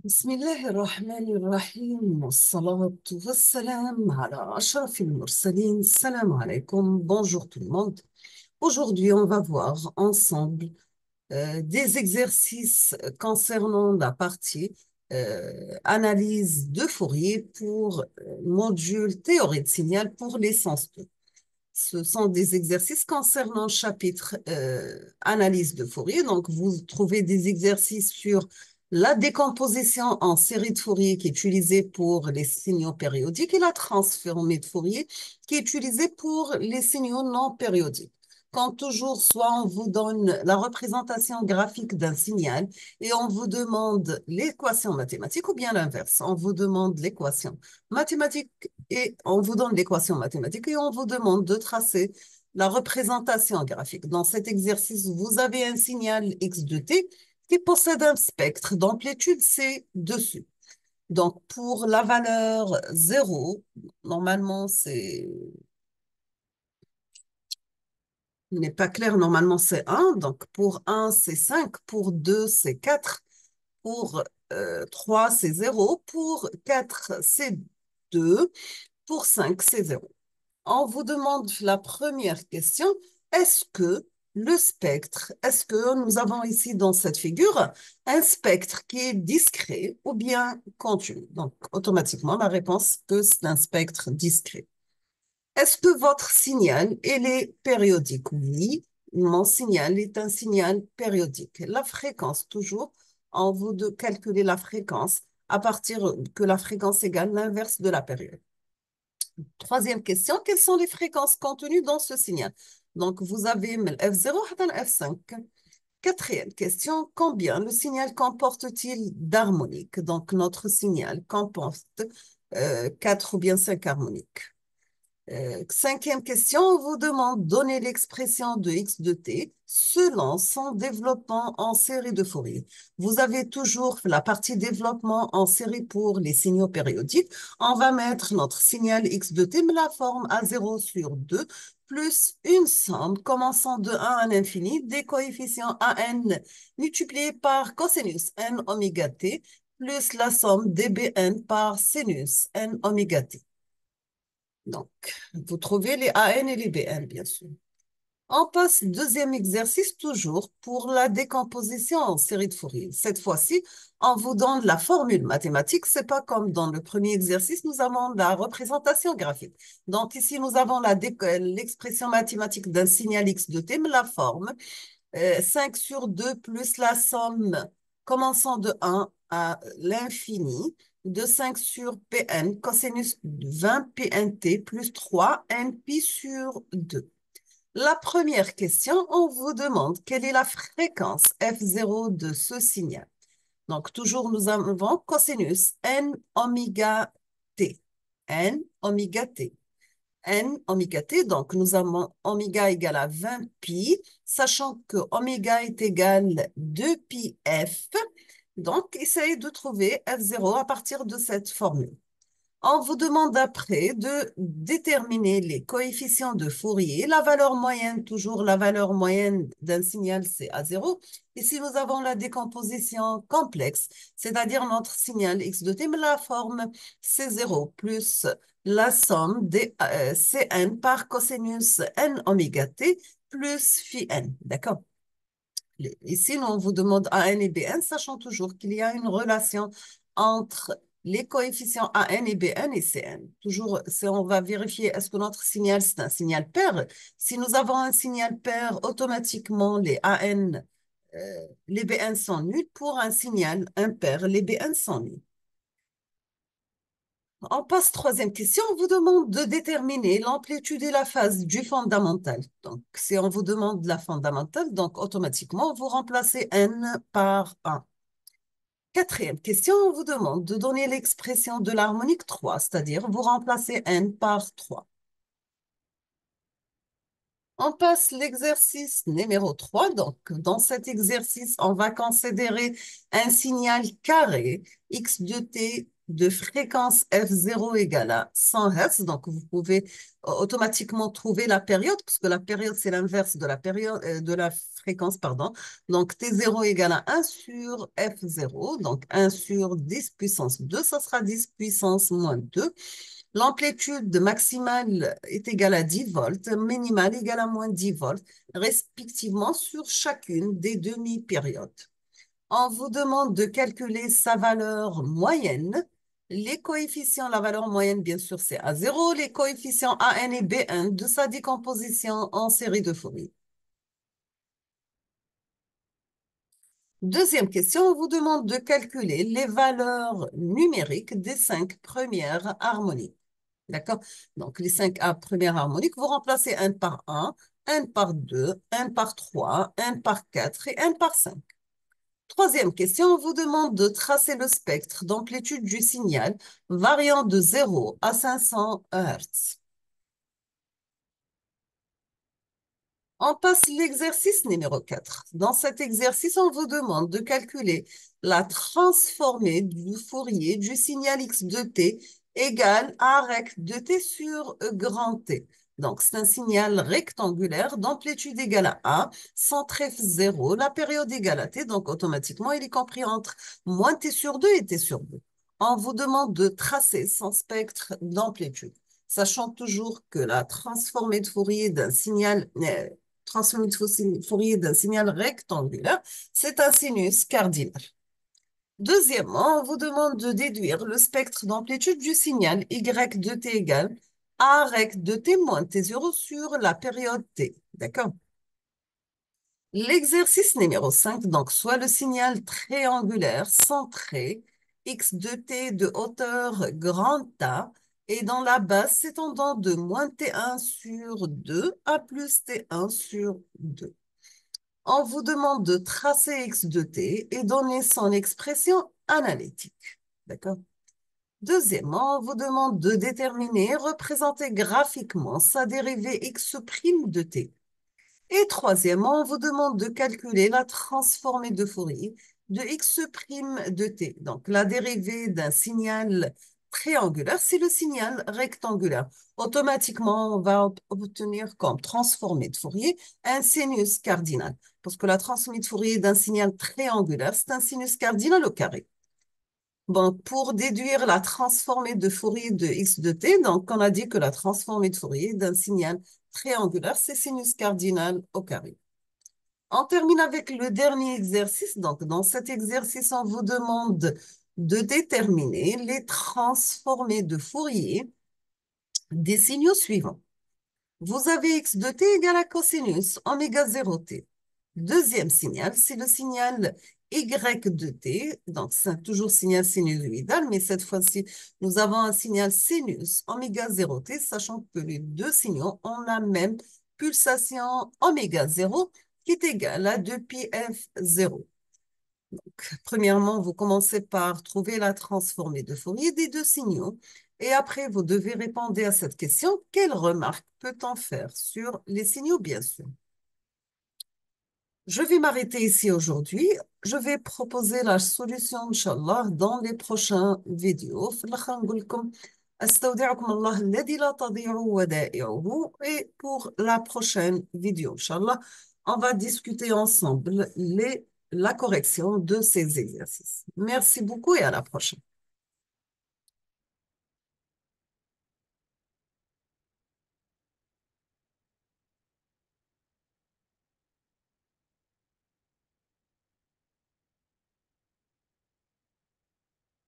بسم الله الرحمن الرحيم والصلاة والسلام على أشرف المرسلين. Salam alaikum, bonjour tout le monde. Aujourd'hui, on va voir ensemble des exercices concernant la partie analyse de Fourier pour module théorie de signal pour licence 2. Ce sont des exercices concernant chapitre analyse de Fourier. Donc, vous trouvez des exercices sur la décomposition en série de Fourier qui est utilisée pour les signaux périodiques et la transformée de Fourier qui est utilisée pour les signaux non périodiques. Quand toujours, soit on vous donne la représentation graphique d'un signal et on vous demande l'équation mathématique ou bien l'inverse. On vous demande l'équation mathématique et on vous donne l'équation mathématique et on vous demande de tracer la représentation graphique. Dans cet exercice, vous avez un signal x de t qui possède un spectre d'amplitude c dessus. Donc, pour la valeur 0, normalement, n'est pas clair, normalement, c'est 1. Donc, pour 1, c'est 5. Pour 2, c'est 4. Pour 3, c'est 0. Pour 4, c'est 2. Pour 5, c'est 0. On vous demande la première question, est-ce que nous avons ici dans cette figure un spectre qui est discret ou bien continu? Donc, automatiquement, la réponse que c'est un spectre discret. Est-ce que votre signal, il est périodique? Oui, mon signal est un signal périodique. La fréquence, toujours, on vous de calculer la fréquence à partir que la fréquence égale l'inverse de la période. Troisième question, quelles sont les fréquences contenues dans ce signal? Donc, vous avez F0 à F5. Quatrième question, combien le signal comporte-t-il d'harmoniques? Donc, notre signal comporte 4 ou bien 5 harmoniques. Cinquième question, on vous demande de donner l'expression de x de t selon son développement en série de Fourier. Vous avez toujours la partie développement en série pour les signaux périodiques. On va mettre notre signal x de t, mais la forme à 0 sur 2, plus une somme commençant de 1 à l'infini des coefficients an multipliés par cosinus n oméga t, plus la somme dBn par sinus n oméga t. Donc, vous trouvez les AN et les BN, bien sûr. On passe deuxième exercice, toujours pour la décomposition en série de Fourier. Cette fois-ci, on vous donne la formule mathématique. C'est pas comme dans le premier exercice, nous avons la représentation graphique. Donc ici, nous avons l'expression mathématique d'un signal x de t, mais la forme 5 sur 2 plus la somme commençant de 1 à l'infini de 5 sur Pn cosinus 20 Pnt plus 3 Np sur 2. La première question, on vous demande quelle est la fréquence F0 de ce signal. Donc, toujours, nous avons cosinus n oméga t. N oméga t. N oméga t, donc nous avons oméga égale à 20 pi, sachant que oméga est égal 2 pi f. Donc, essayez de trouver F0 à partir de cette formule. On vous demande après de déterminer les coefficients de Fourier. La valeur moyenne, toujours la valeur moyenne d'un signal, c'est à 0. Ici, nous avons la décomposition complexe, c'est-à-dire notre signal x de t, mais la forme c'est 0 plus la somme des Cn par cosinus n oméga t plus phi n. D'accord? Ici, on vous demande AN et BN, sachant toujours qu'il y a une relation entre les coefficients AN et BN et CN. Toujours, on va vérifier est-ce que notre signal, c'est un signal pair. Si nous avons un signal pair, automatiquement, les AN, les BN sont nuls. Pour un signal impair, les BN sont nuls. On passe troisième question. On vous demande de déterminer l'amplitude et la phase du fondamental. Donc, si on vous demande la fondamentale, donc automatiquement, vous remplacez n par 1. Quatrième question, on vous demande de donner l'expression de l'harmonique 3, c'est-à-dire vous remplacez n par 3. On passe l'exercice numéro 3. Donc, dans cet exercice, on va considérer un signal carré x de t de fréquence F0 égale à 100 Hz. Donc, vous pouvez automatiquement trouver la période, parce que la période, c'est l'inverse de la période, de la fréquence, pardon. Donc, T0 égale à 1 sur F0. Donc, 1 sur 10 puissance 2, ça sera 10 puissance moins 2. L'amplitude maximale est égale à 10 volts, minimale égale à moins 10 volts, respectivement sur chacune des demi-périodes. On vous demande de calculer sa valeur moyenne. Les coefficients, la valeur moyenne, bien sûr, c'est A0. Les coefficients AN et BN de sa décomposition en série de Fourier. Deuxième question, on vous demande de calculer les valeurs numériques des 5 premières harmoniques. D'accord? Donc, les 5 premières harmoniques, vous remplacez un par un par 2, un par 3, un par 4 et un par 5. Troisième question, on vous demande de tracer le spectre d'amplitude du signal variant de 0 à 500 Hz. On passe l'exercice numéro 4. Dans cet exercice, on vous demande de calculer la transformée du Fourier du signal x de t égale à rect de t sur grand T. Donc, c'est un signal rectangulaire d'amplitude égale à 1, centre f0, la période égale à t, donc automatiquement, il est compris entre moins t sur 2 et t sur 2. On vous demande de tracer son spectre d'amplitude, sachant toujours que la transformée de Fourier d'un signal transformée de Fourier d'un signal rectangulaire, c'est un sinus cardinal. Deuxièmement, on vous demande de déduire le spectre d'amplitude du signal y de t égale a rect de t moins t0 sur la période t. D'accord? L'exercice numéro 5, donc, soit le signal triangulaire centré, x de t de hauteur grand A, et dans la base s'étendant de moins t1 sur 2 à plus t1 sur 2. On vous demande de tracer x de t et donner son expression analytique. D'accord? Deuxièmement, on vous demande de déterminer et représenter graphiquement sa dérivée x' de t. Et troisièmement, on vous demande de calculer la transformée de Fourier de x' de t. Donc, la dérivée d'un signal triangulaire, c'est le signal rectangulaire. Automatiquement, on va obtenir comme transformée de Fourier un sinus cardinal. Parce que la transformée de Fourier d'un signal triangulaire, c'est un sinus cardinal au carré. Bon, pour déduire la transformée de Fourier de x de t, donc on a dit que la transformée de Fourier d'un signal triangulaire, c'est sinus cardinal au carré. On termine avec le dernier exercice. Donc, dans cet exercice, on vous demande de déterminer les transformées de Fourier des signaux suivants. Vous avez x de t égale à cosinus oméga 0 t. Deuxième signal, c'est le signal y de t. Donc, c'est toujours signal sinusoïdal, mais cette fois-ci, nous avons un signal sinus oméga 0 t, sachant que les deux signaux ont la même pulsation oméga 0 qui est égale à 2pi f 0. Donc, premièrement, vous commencez par trouver la transformée de Fourier des deux signaux. Et après, vous devez répondre à cette question. Quelle remarque peut-on faire sur les signaux, bien sûr? Je vais m'arrêter ici aujourd'hui. Je vais proposer la solution, Inch'Allah, dans les prochaines vidéos. في الآخر نقول لكم أستودعكم الله الذي لا تضيع ودائعه. Et pour la prochaine vidéo, Inch'Allah, on va discuter ensemble la correction de ces exercices. Merci beaucoup et à la prochaine.